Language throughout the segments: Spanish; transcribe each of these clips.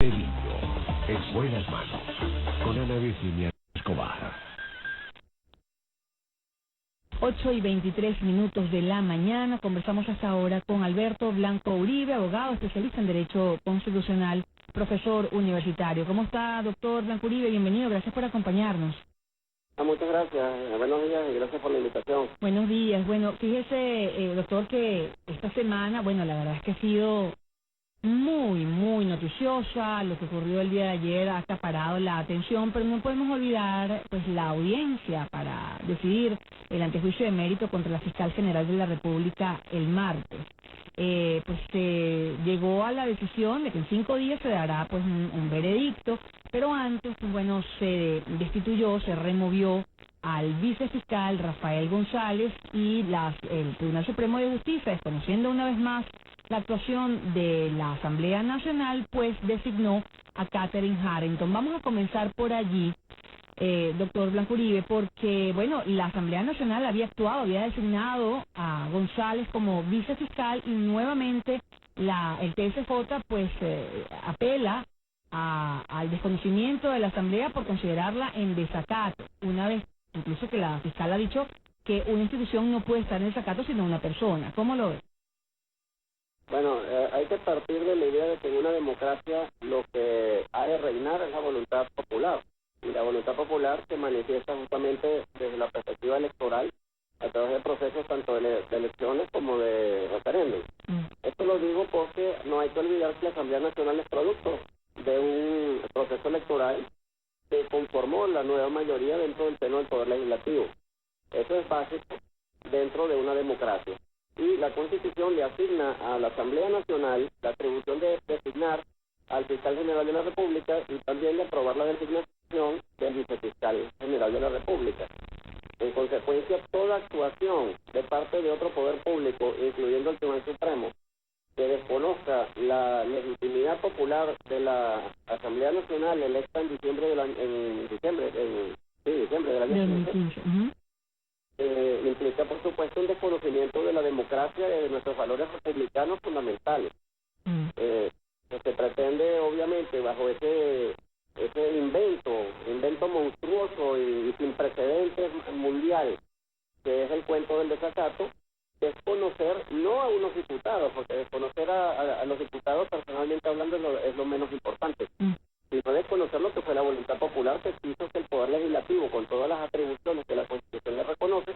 Sevilla, en buenas manos, con Ana Virginia Escobar. 8:23 de la mañana, conversamos hasta ahora con Alberto Blanco Uribe, abogado especialista en Derecho Constitucional, profesor universitario. ¿Cómo está, doctor Blanco Uribe? Bienvenido, gracias por acompañarnos. Muchas gracias, buenos días y gracias por la invitación. Buenos días. Bueno, fíjese, doctor, que esta semana, bueno, la verdad es que ha sido muy noticiosa. Lo que ocurrió el día de ayer ha acaparado la atención, pero no podemos olvidar pues la audiencia para decidir el antejuicio de mérito contra la fiscal general de la República el martes. Pues se llegó a la decisión de que en 5 días se dará pues un veredicto, pero antes, pues bueno, se destituyó, se removió al vicefiscal Rafael González y el Tribunal Supremo de Justicia, desconociendo una vez más la actuación de la Asamblea Nacional, pues designó a Katherine Harrington. Vamos a comenzar por allí, doctor Blanco Uribe, porque, bueno, la Asamblea Nacional había actuado, había designado a González como vicefiscal y nuevamente el TSJ, pues, apela al desconocimiento de la Asamblea por considerarla en desacato, una vez incluso que la fiscal ha dicho que una institución no puede estar en desacato sino una persona. ¿Cómo lo ve? Bueno, hay que partir de la idea de que en una democracia lo que ha de reinar es la voluntad popular. Y la voluntad popular se manifiesta justamente desde la perspectiva electoral a través de procesos tanto de elecciones como de referéndum. Esto lo digo porque no hay que olvidar que la Asamblea Nacional es producto de un proceso electoral que conformó la nueva mayoría dentro del seno del Poder Legislativo. Eso es básico dentro de una democracia. Y la Constitución le asigna a la Asamblea Nacional la atribución de designar al fiscal general de la República y también de aprobar la designación del vicefiscal general de la República. En consecuencia, toda actuación de parte de otro poder público, incluyendo el Tribunal Supremo, que desconozca la legitimidad popular de la Asamblea Nacional electa en diciembre del año 2015, implica, por supuesto, un desconocimiento de la democracia y de nuestros valores republicanos fundamentales. Se pretende, obviamente, bajo ese invento monstruoso y sin precedentes mundial, que es el cuento del desacato, desconocer no a unos diputados, porque desconocer a los diputados, personalmente hablando, es lo menos importante, sino desconocer lo que fue la voluntad popular que quiso que el Poder Legislativo, con todas las atribuciones que la Constitución le reconoce,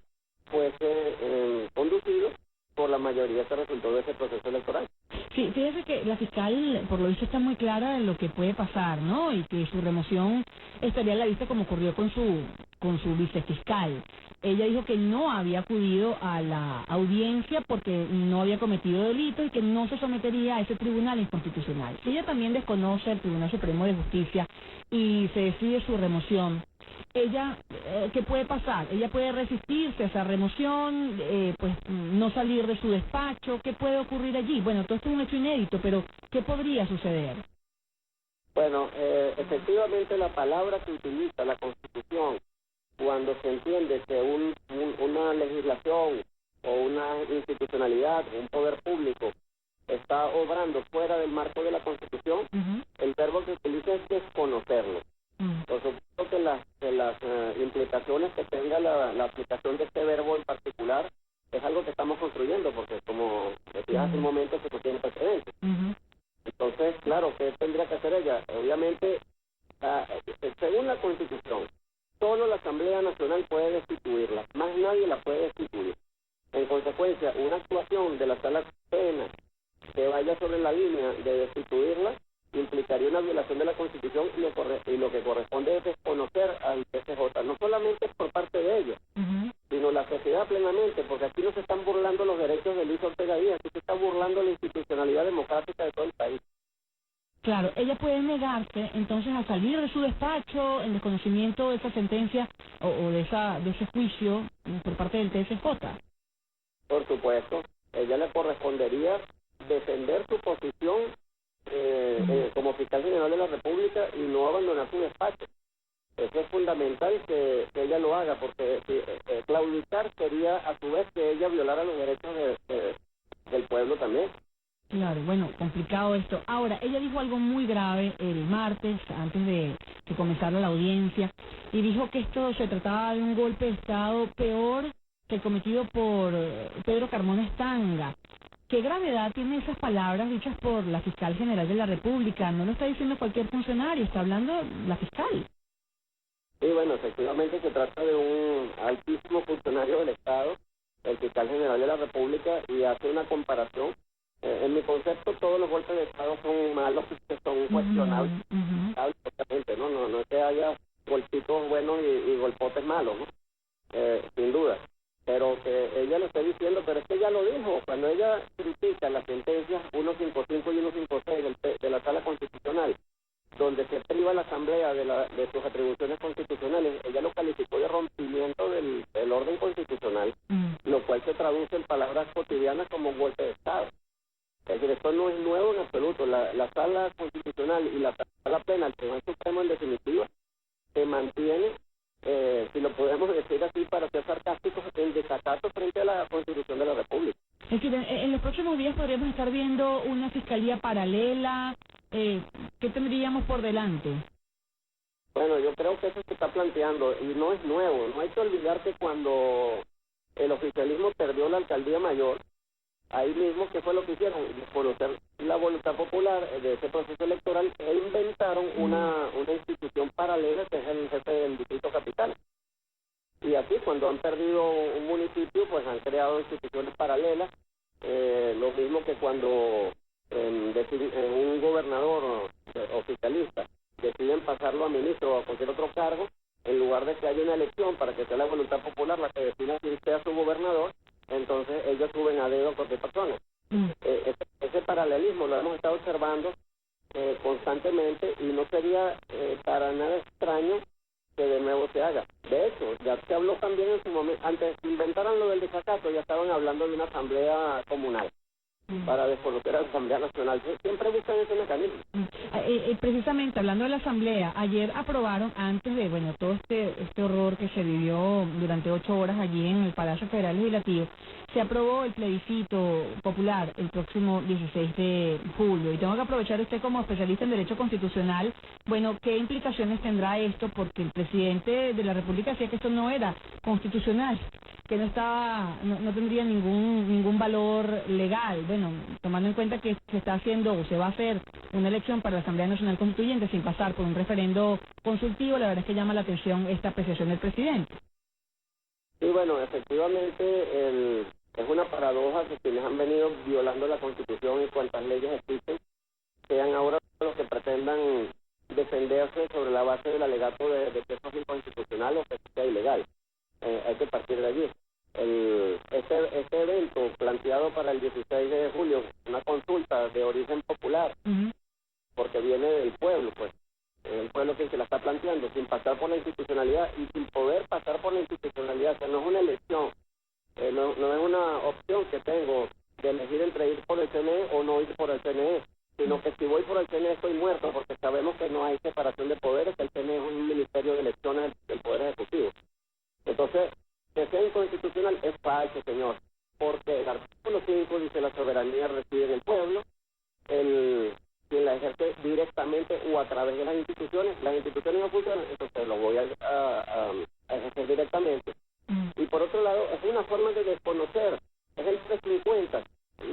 fuese conducido por la mayoría que resultó de ese proceso electoral. Sí, fíjese que la fiscal, por lo visto, está muy clara en lo que puede pasar, ¿no? Y que su remoción estaría a la vista como ocurrió con su vicefiscal. Ella dijo que no había acudido a la audiencia porque no había cometido delito y que no se sometería a ese tribunal inconstitucional. Ella también desconoce el Tribunal Supremo de Justicia y se decide su remoción. Ella, ¿qué puede pasar? Ella puede resistirse a esa remoción, pues no salir de su despacho. ¿Qué puede ocurrir allí? Bueno, todo esto es un hecho inédito, pero ¿qué podría suceder? Bueno, efectivamente la palabra que utiliza la Constitución cuando se entiende que una legislación o una institucionalidad, un poder público, está obrando fuera del marco de la Constitución, el verbo que utiliza es desconocerlo. Por supuesto que las implicaciones que tenga la aplicación de este verbo en particular es algo que estamos construyendo, porque como decía hace un momento, que no tiene precedentes. Entonces, claro, ¿qué tendría que hacer ella? Obviamente, según la Constitución, solo la Asamblea Nacional puede destituirla, más nadie la puede destituir. En consecuencia, una actuación de la Sala Plena que vaya sobre la línea de destituirla implicaría una violación de la Constitución y lo que corresponde es desconocer al TSJ, no solamente por parte de ellos, sino la sociedad plenamente, porque aquí no se están burlando los derechos de Luis Ortega Díaz, aquí se está burlando la institucionalidad democrática de todo el país. Claro, ella puede negarse entonces a salir de su despacho en desconocimiento de esa sentencia o de ese juicio por parte del TSJ. Por supuesto, ella le correspondería defender su posición como fiscal general de la República y no abandonar su despacho. Eso es fundamental que ella lo haga, porque claudicar sería a su vez que ella violara los derechos del pueblo también. Claro, bueno, complicado esto. Ahora, ella dijo algo muy grave el martes, antes de comenzar la audiencia, y dijo que esto se trataba de un golpe de Estado peor que el cometido por Pedro Carmona Estanga. ¿Qué gravedad tienen esas palabras dichas por la fiscal general de la República? No lo está diciendo cualquier funcionario, está hablando la fiscal. Sí, bueno, efectivamente se trata de un altísimo funcionario del Estado, el fiscal general de la República, y hace una comparación. En mi concepto, todos los golpes de Estado son malos, son cuestionables, obviamente, no es que haya golpitos buenos y golpotes malos, ¿no? Sin duda. Pero que ella lo esté diciendo, pero es que ella lo dijo, cuando ella critica las sentencias 155 y 156 de la Sala Constitucional, donde se priva la Asamblea de sus atribuciones constitucionales, ella lo calificó de rompimiento del orden constitucional, lo cual se traduce en palabras cotidianas como un golpe de Estado. Es decir, esto no es nuevo en absoluto. La Sala Constitucional y la Sala Plena, el Tribunal Supremo en definitiva, se mantiene, si lo podemos decir así para ser sarcásticos, en desacato frente a la Constitución de la República. Es decir, en los próximos días podríamos estar viendo una fiscalía paralela. ¿Qué tendríamos por delante? Bueno, yo creo que eso se está planteando y no es nuevo. No hay que olvidar que cuando el oficialismo perdió la alcaldía mayor, ahí mismo, ¿qué fue lo que hicieron? Desconocer la voluntad popular de ese proceso electoral e inventaron una institución paralela que es el jefe del distrito capital. Y así, cuando han perdido un municipio, pues han creado instituciones paralelas. Lo mismo que cuando un gobernador oficialista deciden pasarlo a ministro o a cualquier otro cargo, en lugar de que haya una elección para que sea la voluntad popular la que defina quién sea su gobernador, entonces ellos suben a dedo a cualquier persona. Ese paralelismo lo hemos estado observando constantemente y no sería para nada extraño que de nuevo se haga. De hecho, ya se habló también en su momento, antes de inventaran lo del desacato, ya estaban hablando de una asamblea comunal para desconocer a la Asamblea Nacional. Siempre buscan ese mecanismo. Precisamente, hablando de la Asamblea, ayer aprobaron, antes de, bueno, todo este horror que se vivió durante 8 horas allí en el Palacio Federal Legislativo, se aprobó el plebiscito popular el próximo 16 de julio. Y tengo que aprovechar usted como especialista en Derecho Constitucional, bueno, ¿qué implicaciones tendrá esto? Porque el presidente de la República decía que esto no era constitucional, que no tendría ningún valor legal. Bueno, tomando en cuenta que se está haciendo o se va a hacer una elección para la Asamblea Nacional Constituyente sin pasar por un referendo consultivo, la verdad es que llama la atención esta apreciación del presidente. Sí, bueno, efectivamente es una paradoja que quienes han venido violando la Constitución y cuantas leyes existen sean ahora los que pretendan defenderse sobre la base del alegato de que eso es inconstitucional o que sea ilegal. Hay que partir de allí. Este evento planteado para el 16 de julio, una consulta de origen popular, porque viene del pueblo, pues, el pueblo que se la está planteando, sin pasar por la institucionalidad y sin poder pasar por la institucionalidad. O sea, no es una elección, no es una opción que tengo de elegir entre ir por el CNE o no ir por el CNE, sino que si voy por el CNE estoy muerto, porque sabemos que no hay separación de poderes, que el CNE es un ministerio de elecciones del Poder Ejecutivo. Entonces, que sea inconstitucional es falso, señor, porque el artículo 5 dice la soberanía reside en el pueblo, quien la ejerce directamente o a través de las instituciones no funcionan, entonces lo voy a ejercer directamente. Y por otro lado, es una forma de desconocer, es el 350.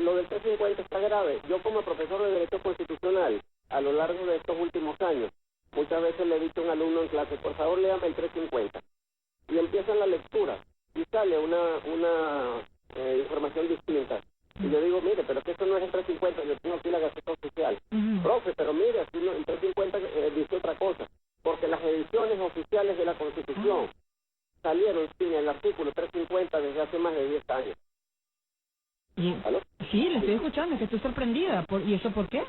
Lo del 350 está grave. Yo como profesor de Derecho Constitucional, a lo largo de estos últimos años, muchas veces le he dicho a un alumno en clase, por favor léame el 350. Y empiezan la lectura y sale una información distinta. Y yo digo, mire, pero que esto no es el 350, yo tengo aquí la Gaceta Oficial. Profe, pero mire, aquí el 350 dice otra cosa, porque las ediciones oficiales de la Constitución salieron sin el artículo 350 desde hace más de 10 años. ¿Aló? Sí, le estoy escuchando, que estoy sorprendida. ¿Y eso por qué?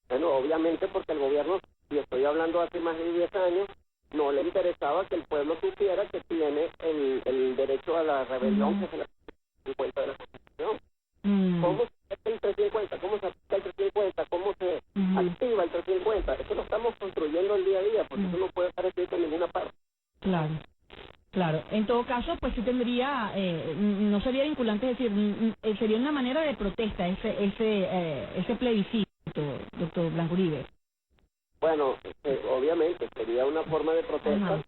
Bueno, obviamente porque el gobierno, y estoy hablando hace más de 10 años, no le interesaba que el pueblo supiera que tiene el derecho a la rebelión, que es el 350 de la Constitución. ¿Cómo se hace el 350? ¿Cómo se aplica el 350? ¿Cómo se activa el 350? Eso lo estamos construyendo el día a día, porque eso no puede estar escrito en ninguna parte. Claro. Claro, en todo caso, pues sí tendría, no sería vinculante, es decir, sería una manera de protesta ese plebiscito, doctor Blanco Uribe. Bueno, obviamente sería una forma de protesta Ajá.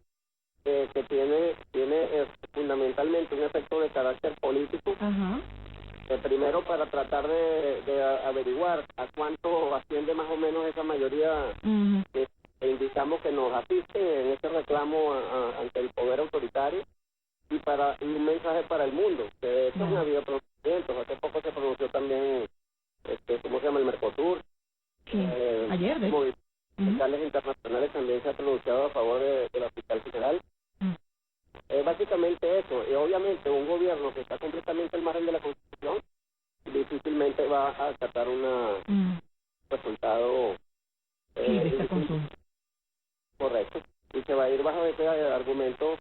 que tiene fundamentalmente un efecto de carácter político. Ajá. Primero para tratar de averiguar a cuánto asciende más o menos esa mayoría Ujú. que indicamos que nos asiste en este reclamo ante el poder autoritario y un mensaje para el mundo, que de hecho no ha habido pronunciamientos. Hace poco se pronunció también, ¿cómo se llama? El Mercosur. Sí, ayer, de hecho. Movimientos fiscales internacionales también se ha pronunciado a favor de la fiscal general. Básicamente eso, y obviamente un gobierno que está completamente al margen de la Constitución difícilmente va a acatar un resultado Sí, de esta consulta. correcto, y se va a ir bajo ese argumento,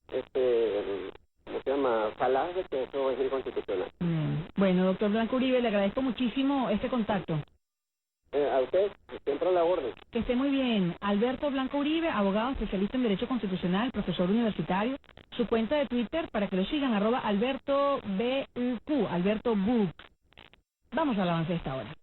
¿cómo se llama? Falaz de que eso es inconstitucional. Bueno, doctor Blanco Uribe, le agradezco muchísimo este contacto. A usted, siempre a la orden. Que esté muy bien. Alberto Blanco Uribe, abogado especialista en Derecho Constitucional, profesor universitario. Su cuenta de Twitter, para que lo sigan, @AlbertoBUQ, Alberto Book. Vamos al avance de esta hora.